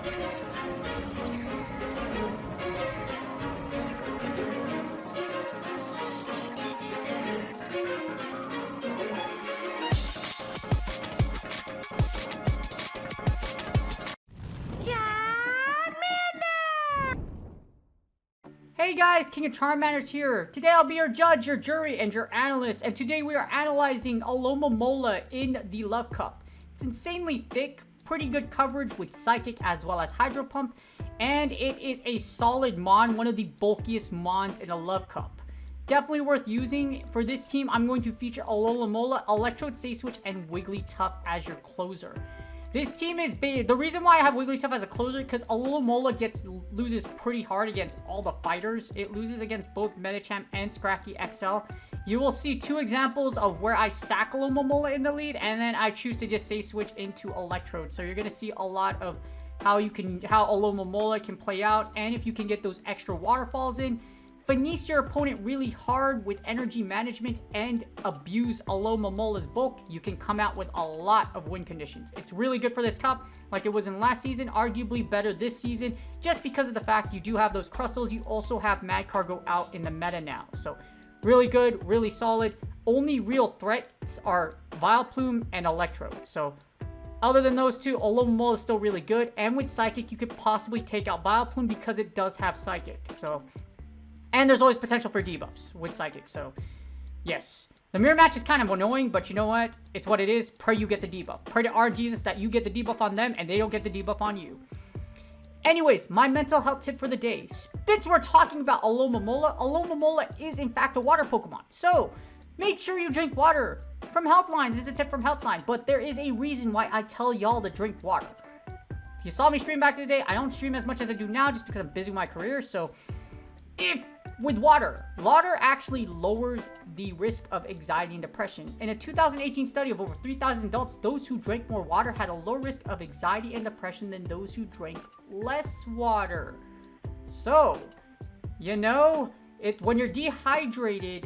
Hey guys, King of Charmanders here. Today I'll be your judge, your jury, and your analyst. And today we are analyzing ALOMOMOLA in the Love Cup. It's insanely thick, pretty good coverage with Psychic as well as Hydro Pump. And it is a solid Mon, one of the bulkiest Mons in a Love Cup. Definitely worth using. For this team, I'm going to feature ALOMOMOLA, Electrode, Say-Switch, and Wigglytuff as your closer. This team is big. The reason why I have Wigglytuff as a closer because ALOMOMOLA loses pretty hard against all the fighters. It loses against both Medicham and Scrafty XL. You will see two examples of where I sack ALOMOMOLA in the lead, and then I choose to just Say-Switch into Electrode. So you're gonna see a lot of how ALOMOMOLA can play out, and if you can get those extra waterfalls in. Finesse your opponent really hard with energy management and abuse ALOMOMOLA's bulk, you can come out with a lot of win conditions. It's really good for this cup, like it was in last season, arguably better this season, just because of the fact you do have those Crustals. You also have Mad Cargo out in the meta now. So really good, really solid. Only real threats are Vileplume and Electrode. So other than those two, ALOMOMOLA is still really good. And with Psychic, you could possibly take out Vileplume because it does have Psychic. And there's always potential for debuffs with Psychic, so yes. The mirror match is kind of annoying, but you know what? It's what it is. Pray you get the debuff. Pray to RGesus that you get the debuff on them and they don't get the debuff on you. Anyways, my mental health tip for the day. Since we're talking about ALOMOMOLA, ALOMOMOLA is in fact a water Pokemon. So, make sure you drink water from Healthline. This is a tip from Healthline, but there is a reason why I tell y'all to drink water. If you saw me stream back in the day, I don't stream as much as I do now just because I'm busy with my career, so with water actually lowers the risk of anxiety and depression. In a 2018 study of over 3,000 adults, those who drank more water had a low risk of anxiety and depression than those who drank less water. So, you know, when you're dehydrated,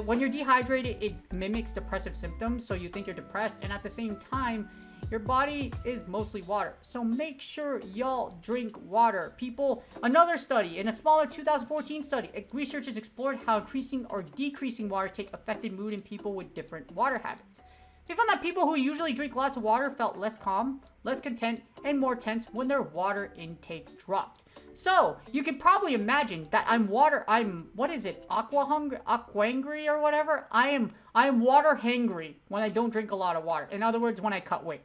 when you're dehydrated, it mimics depressive symptoms, so you think you're depressed, and at the same time, your body is mostly water. So make sure y'all drink water. People, another study, in a smaller 2014 study, researchers explored how increasing or decreasing water intake affected mood in people with different water habits. They found that people who usually drink lots of water felt less calm, less content, and more tense when their water intake dropped. So, you can probably imagine that what is it, aquangry or whatever? I am water hangry when I don't drink a lot of water. In other words, when I cut weight.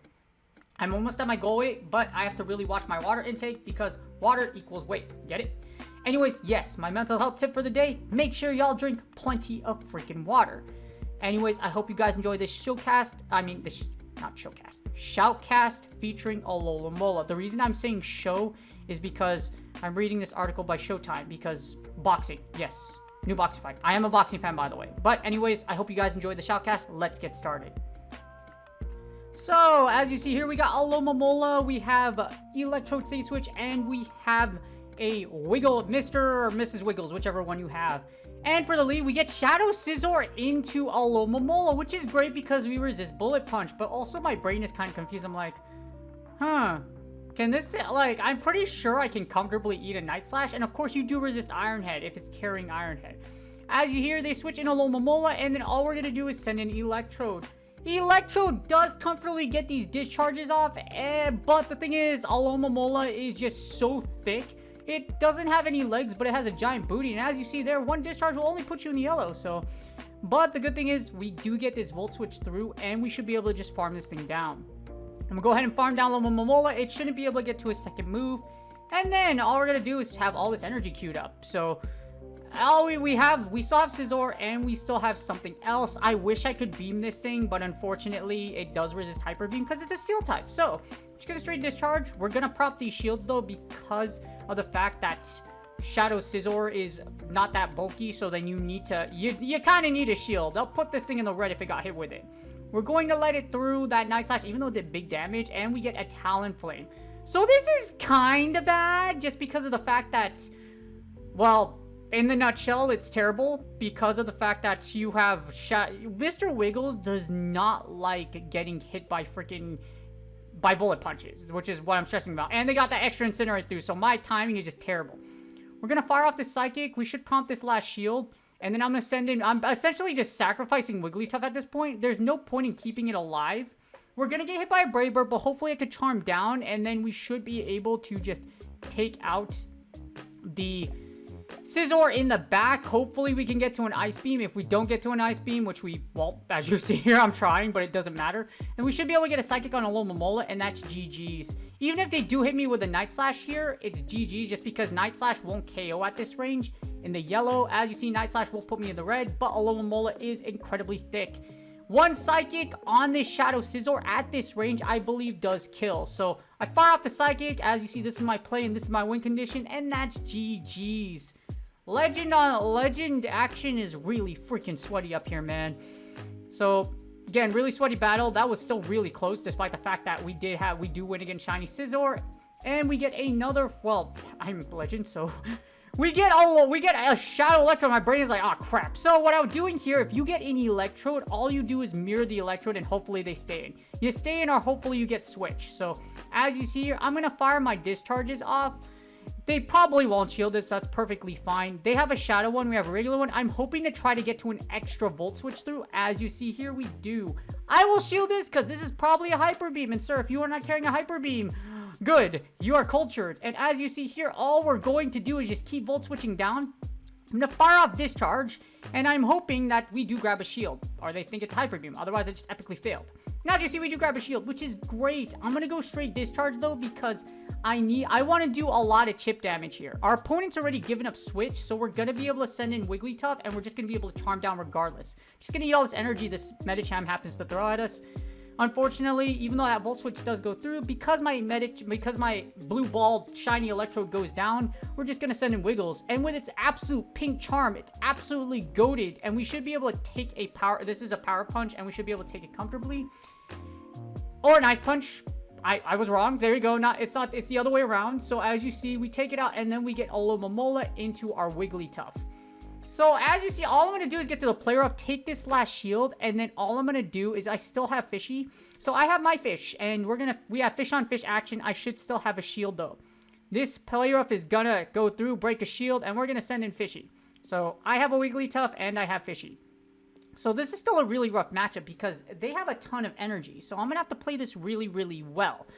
I'm almost at my goal weight, but I have to really watch my water intake because water equals weight. Get it? Anyways, yes, my mental health tip for the day, make sure y'all drink plenty of freaking water. Anyways, I hope you guys enjoy this shoutcast featuring ALOMOMOLA. The reason I'm saying show is because I'm reading this article by Showtime because boxing, yes, new boxing fight. I am a boxing fan, by the way. But anyways, I hope you guys enjoyed the shoutcast. Let's get started. So, as you see here, we got ALOMOMOLA, we have Electrode, Say-Switch, and we have a Mr. or Mrs. Wiggles, whichever one you have. And for the lead, we get Shadow Scizor into ALOMOMOLA, which is great because we resist Bullet Punch, but also my brain is kind of confused. I'm like, can this, I'm pretty sure I can comfortably eat a Night Slash, and of course you do resist Iron Head if it's carrying Iron Head. As you hear, they switch in ALOMOMOLA, and then all we're going to do is send in Electrode. Electrode does comfortably get these discharges off, but the thing is, ALOMOMOLA is just so thick. It doesn't have any legs, but it has a giant booty, and as you see there, one discharge will only put you in the yellow, so. But the good thing is, we do get this Volt Switch through, and we should be able to just farm this thing down. I'm gonna go ahead and farm down ALOMOMOLA. It shouldn't be able to get to a second move, and then all we're gonna do is have all this energy queued up, so. We still have Scizor, and we still have something else. I wish I could beam this thing, but unfortunately, it does resist Hyper Beam because it's a Steel type. So, just gonna straight discharge. We're gonna prop these shields, though, because of the fact that Shadow Scizor is not that bulky, so then you kind of need a shield. They'll put this thing in the red if it got hit with it. We're going to let it through that Night Slash, even though it did big damage, and we get a Talonflame. So this is kind of bad, just because of the fact that, well, in the nutshell, it's terrible because of the fact that you have Mr. Wiggles does not like getting hit by freaking by bullet punches, which is what I'm stressing about. And they got that extra incinerate through, so my timing is just terrible. We're gonna fire off this psychic. We should prompt this last shield. And then I'm gonna send in... I'm essentially just sacrificing Wigglytuff at this point. There's no point in keeping it alive. We're gonna get hit by a Brave Bird, but hopefully I could charm down. And then we should be able to just take out the Scizor in the back. Hopefully we can get to an Ice Beam. If we don't get to an Ice Beam, which we won't, as you see here, I'm trying, but it doesn't matter. And we should be able to get a Psychic on ALOMOMOLA, and that's GG's. Even if they do hit me with a Night Slash here, it's GG's, just because Night Slash won't KO at this range. In the yellow, as you see, Night Slash will put me in the red, but ALOMOMOLA is incredibly thick. One Psychic on this Shadow Scizor at this range, I believe, does kill. So I fire off the Psychic. As you see, this is my play, and this is my win condition, and that's GG's. Legend on Legend action is really freaking sweaty up here, man. So, again, really sweaty battle. That was still really close, despite the fact that we do win against Shiny Scizor. And we get another, well, I'm Legend, so... We get a Shadow Electrode. My brain is like, oh, crap. So what I'm doing here, if you get an Electrode, all you do is mirror the Electrode, and hopefully they stay in. You stay in, or hopefully you get switched. So, as you see here, I'm going to fire my discharges off. They probably won't shield this. That's perfectly fine. They have a Shadow one. We have a regular one. I'm hoping to try to get to an extra Volt Switch through. As you see here, we do. I will shield this because this is probably a Hyper Beam. And, sir, if you are not carrying a Hyper Beam... Good, you are cultured. And as you see here, all we're going to do is just keep Volt Switching down. I'm going to fire off Discharge, and I'm hoping that we do grab a shield, or they think it's Hyper Beam. Otherwise, I just epically failed. Now, as you see, we do grab a shield, which is great. I'm going to go straight Discharge, though, because I want to do a lot of chip damage here. Our opponent's already given up Switch, so we're going to be able to send in Wigglytuff, and we're just going to be able to charm down regardless. Just going to eat all this energy this Medicham happens to throw at us. Unfortunately, even though that Volt Switch does go through, because my blue ball shiny Electrode goes down, we're just going to send in Wiggles. And with its absolute pink charm, it's absolutely goated. And we should be able to take a power... This is a Power Punch, and we should be able to take it comfortably. Or an Ice Punch. I was wrong. There you go. It's the other way around. So as you see, we take it out, and then we get ALOMOMOLA into our Wigglytuff. So, as you see, all I'm going to do is get to the player off, take this last shield, and then all I'm going to do is I still have Fishy. So, I have my Fish, and we have Fish on Fish action. I should still have a shield, though. This player off is going to go through, break a shield, and we're going to send in Fishy. So, I have a Wigglytuff, and I have Fishy. So, this is still a really rough matchup because they have a ton of energy. So, I'm going to have to play this really, really well.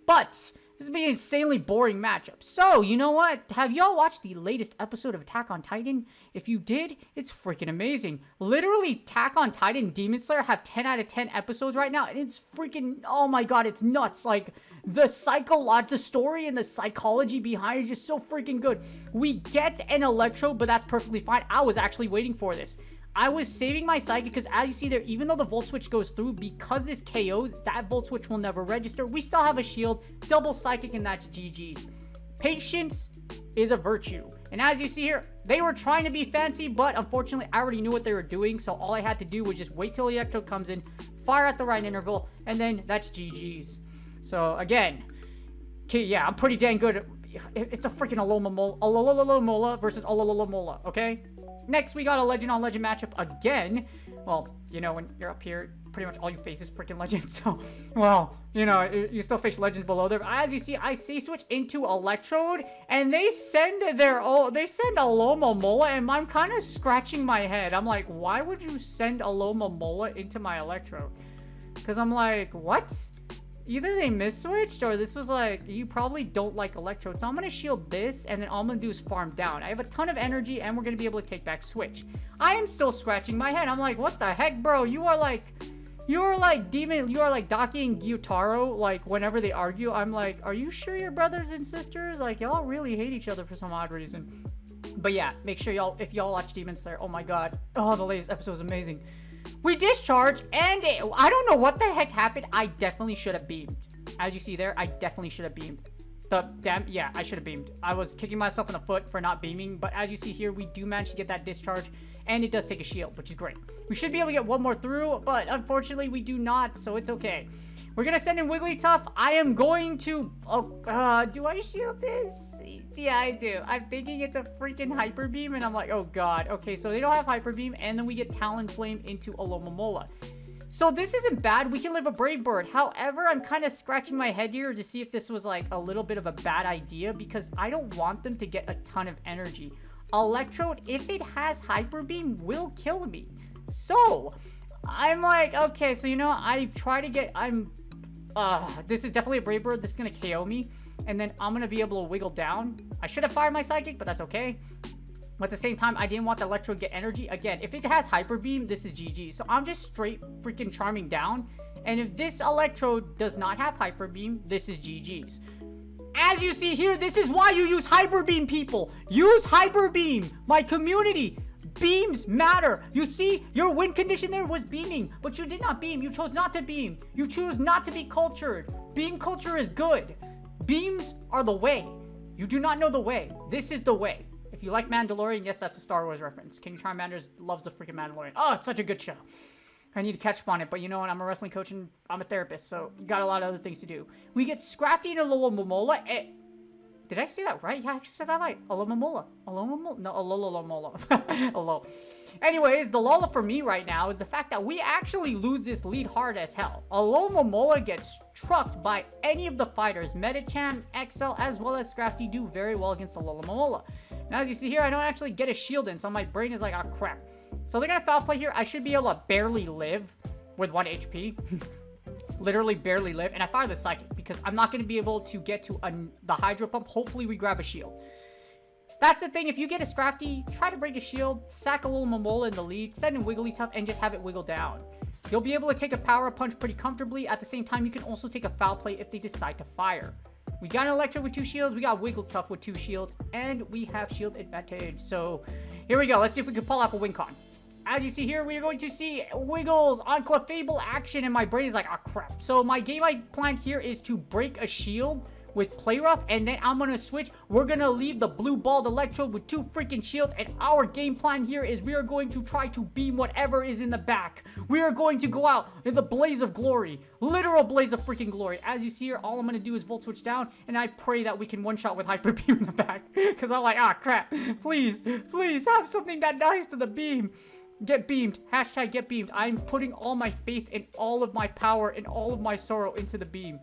But... this is an insanely boring matchup. So, you know what? Have y'all watched the latest episode of Attack on Titan? If you did, it's freaking amazing. Literally, Attack on Titan Demon Slayer have 10 out of 10 episodes right now. And it's freaking, oh my god, it's nuts. Like, the story and the psychology behind it is just so freaking good. We get an Electro, but that's perfectly fine. I was actually waiting for this. I was saving my Psychic because as you see there, even though the Volt Switch goes through, because this KOs, that Volt Switch will never register. We still have a shield, double Psychic, and that's GG's. Patience is a virtue. And as you see here, they were trying to be fancy, but unfortunately, I already knew what they were doing. So all I had to do was just wait till the Electro comes in, fire at the right interval, and then that's GG's. So again, yeah, I'm pretty dang good. It's a freaking ALOMOMOLA versus ALOMOMOLA, okay? Next, we got a Legend on Legend matchup again. Well, you know, when you're up here, pretty much all you face is freaking Legend. So, well, you know, you still face Legends below there. As you see, I C-switch into Electrode, and they send ALOMOMOLA, and I'm kind of scratching my head. I'm like, why would you send ALOMOMOLA into my Electrode? Because I'm like, what? Either they miss-switched, or this was like, you probably don't like Electrode. So I'm going to shield this, and then all I'm going to do is farm down. I have a ton of energy, and we're going to be able to take back Switch. I am still scratching my head. I'm like, what the heck, bro? You are like Daki and Gyutaro, like, whenever they argue. I'm like, are you sure you're brothers and sisters? Like, y'all really hate each other for some odd reason. But yeah, make sure if y'all watch Demon Slayer, oh my god. Oh, the latest episode is amazing. We discharge, and I don't know what the heck happened. I definitely should have beamed. As you see there, I definitely should have beamed. Yeah, I should have beamed. I was kicking myself in the foot for not beaming, but as you see here, we do manage to get that discharge, and it does take a shield, which is great. We should be able to get one more through, but unfortunately, we do not, so it's okay. We're going to send in Wigglytuff. I am going to... do I shield this? Yeah, I do. I'm thinking it's a freaking Hyper Beam, and I'm like, oh god. Okay, so they don't have Hyper Beam, and then we get Talonflame into ALOMOMOLA. So this isn't bad. We can live a Brave Bird. However, I'm kind of scratching my head here to see if this was like a little bit of a bad idea because I don't want them to get a ton of energy. Electrode, if it has Hyper Beam, will kill me. So I'm like, okay, so you know, I try to get, this is definitely a Brave Bird. This is going to KO me. And then I'm going to be able to wiggle down. I should have fired my Psychic, but that's okay. But at the same time, I didn't want the Electrode to get energy. Again, if it has Hyper Beam, this is GG. So I'm just straight freaking charming down. And if this Electrode does not have Hyper Beam, this is GG's. As you see here, this is why you use Hyper Beam, people. Use Hyper Beam. My community. Beams matter. You see, your win condition there was beaming, but you did not beam. You chose not to beam. You choose not to be cultured. Beam culture is good. Beams are the way. You do not know the way. This is the way. If you like Mandalorian, yes, that's a Star Wars reference. King Charmander loves the freaking Mandalorian. Oh, it's such a good show. I need to catch up on it, but you know what? I'm a wrestling coach and I'm a therapist, so you got a lot of other things to do. We get Scrafty and ALOMOMOLA. Did I say that right? Yeah, I actually said that right. ALOMOMOLA. ALOMOMOLA? No, ALOMOMOLA. Hello. Anyways, the Lola for me right now is the fact that we actually lose this lead hard as hell. ALOMOMOLA gets trucked by any of the fighters. Metachan, XL, as well as Scrafty do very well against the ALOMOMOLA. Now, as you see here, I don't actually get a shield in, so my brain is like, oh, crap. So they're going to foul play here. I should be able to barely live with 1 HP. Literally barely live. And I fire the Psychic because I'm not going to be able to get to the Hydro Pump. Hopefully, we grab a shield. That's the thing. If you get a Scrafty, try to break a shield, sack a little ALOMOMOLA in the lead, send in Wigglytuff, and just have it wiggle down. You'll be able to take a Power Punch pretty comfortably. At the same time, you can also take a foul play if they decide to fire. We got an Electro with 2 shields. We got Wigglytuff with 2 shields. And we have shield advantage. So here we go. Let's see if we can pull off a win con. As you see here, we are going to see Wiggles on Clefable action. And my brain is like, oh, crap. So my game I planned here is to break a shield with Play Rough, and then I'm gonna switch. We're gonna leave the blue balled Electrode with 2 freaking shields, and our game plan here is we are going to try to beam whatever is in the back. We are going to go out in the blaze of glory, literal blaze of freaking glory. As you see here, all I'm gonna do is Volt Switch down, and I pray that we can one-shot with Hyper Beam in the back, because I'm like, ah, crap, please have something that nice to the beam. Get beamed. Hashtag get beamed. I'm putting all my faith and all of my power and all of my sorrow into the beam.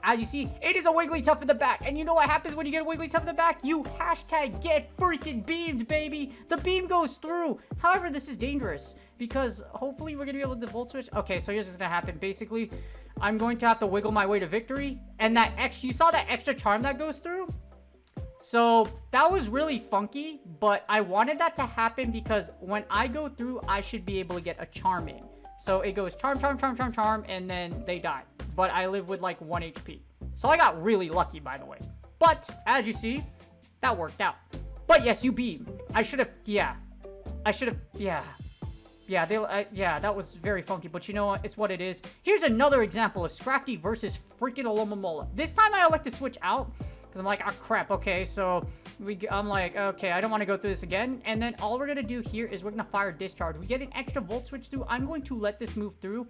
As you see, it is a Wigglytuff in the back. And you know what happens when you get a Wigglytuff in the back? You hashtag get freaking beamed, baby. The beam goes through. However, this is dangerous because hopefully we're going to be able to Volt Switch. Okay, so here's what's going to happen. Basically, I'm going to have to wiggle my way to victory. And that extra, you saw that extra charm that goes through? So that was really funky, but I wanted that to happen because when I go through, I should be able to get a charm in. So it goes charm, charm, charm, charm, charm, and then they die. But I live with like 1 HP. So I got really lucky, by the way. But as you see, that worked out. But yes, you beam. I should have, yeah. Yeah, that was very funky, but you know what? It's what it is. Here's another example of Scrafty versus freaking ALOMOMOLA. This time I elect to switch out because I'm like, oh crap, okay, so I'm like, okay, I don't want to go through this again. And then all we're going to do here is we're going to fire Discharge. We get an extra Volt Switch through. I'm going to let this move through.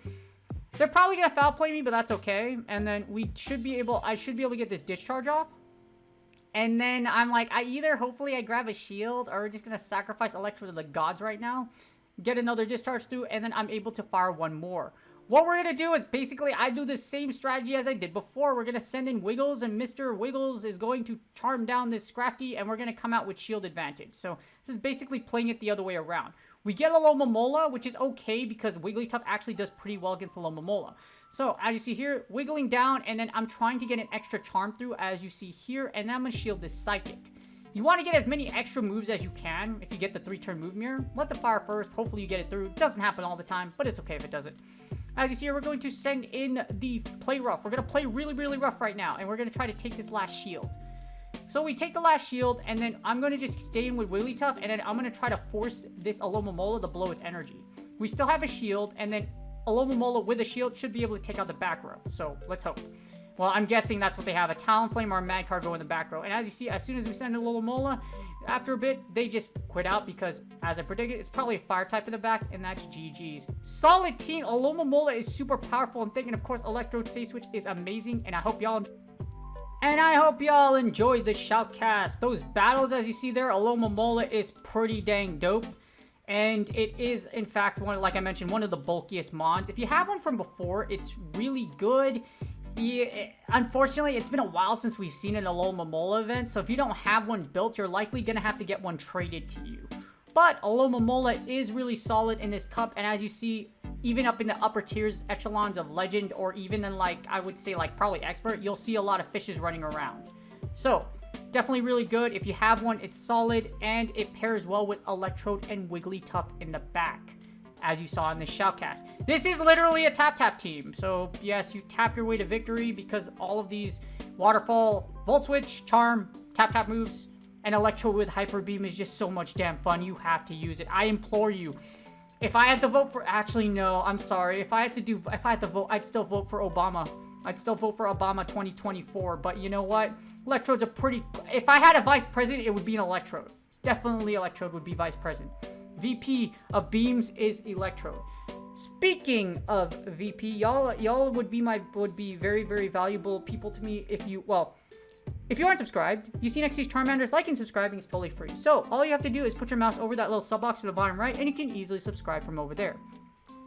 They're probably going to foul play me, but that's okay. And then I should be able to get this Discharge off. And then I'm like, hopefully I grab a shield, or we're just going to sacrifice Electro to the gods right now. Get another Discharge through, and then I'm able to fire one more. What we're going to do is basically I do the same strategy as I did before. We're going to send in Wiggles, and Mr. Wiggles is going to charm down this Scrafty, and we're going to come out with shield advantage. So this is basically playing it the other way around. We get ALOMOMOLA, which is okay because Wigglytuff actually does pretty well against ALOMOMOLA. So as you see here, wiggling down, and then I'm trying to get an extra charm through as you see here, and then I'm going to shield this Psychic. You want to get as many extra moves as you can if you get the 3-turn move mirror. Let the fire first. Hopefully you get it through. It doesn't happen all the time, but it's okay if it doesn't. As you see here, we're going to send in the Play Rough. We're going to play really, really rough right now, and we're going to try to take this last shield. So we take the last shield, and then I'm going to just stay in with Wigglytuff, and then I'm going to try to force this ALOMOMOLA to blow its energy. We still have a shield, and then ALOMOMOLA with a shield should be able to take out the back row. So let's hope. Well, I'm guessing that's what they have. A Talonflame or a Magcar go in the back row. And as you see, as soon as we send a ALOMOMOLA, after a bit, they just quit out because, as I predicted, it's probably a fire type in the back, and that's GG's. Solid team. ALOMOMOLA is super powerful and thick, and of course, Electrode Safe Switch is amazing, and I hope y'all enjoyed this shoutcast. Those battles, as you see there, ALOMOMOLA is pretty dang dope. And it is, in fact, like I mentioned, one of the bulkiest mons. If you have one from before, it's really good. Unfortunately, it's been a while since we've seen an ALOMOMOLA event, so if you don't have one built, you're likely going to have to get one traded to you. But ALOMOMOLA is really solid in this cup, and as you see, even up in the upper tiers, echelons of Legend, or even in, like, I would say, like, probably Expert, you'll see a lot of fishes running around. So, definitely really good. If you have one, it's solid, and it pairs well with Electrode and Wigglytuff in the back, as you saw in this shoutcast. This is literally a tap-tap team. So, yes, you tap your way to victory because all of these Waterfall, Volt Switch, Charm, tap-tap moves, and Electrode with Hyper Beam is just so much damn fun. You have to use it. I implore you. If I had to vote for... Actually, no. I'm sorry. If I had to vote, I'd still vote for Obama. I'd still vote for Obama 2024. But you know what? Electrode's a pretty... If I had a vice president, it would be an Electrode. Definitely Electrode would be vice president. VP of Beams is Electrode. Speaking of VP, y'all would be very, very valuable people to me if you... Well... If you aren't subscribed, you see next to these Charmanders, like and subscribing is totally free. So, all you have to do is put your mouse over that little sub box to the bottom right, and you can easily subscribe from over there.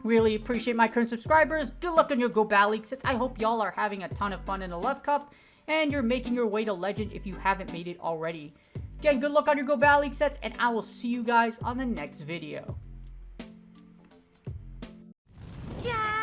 Really appreciate my current subscribers. Good luck on your Go Battle League sets. I hope y'all are having a ton of fun in the Love Cup, and you're making your way to Legend if you haven't made it already. Again, good luck on your Go Battle League sets, and I will see you guys on the next video. Ciao!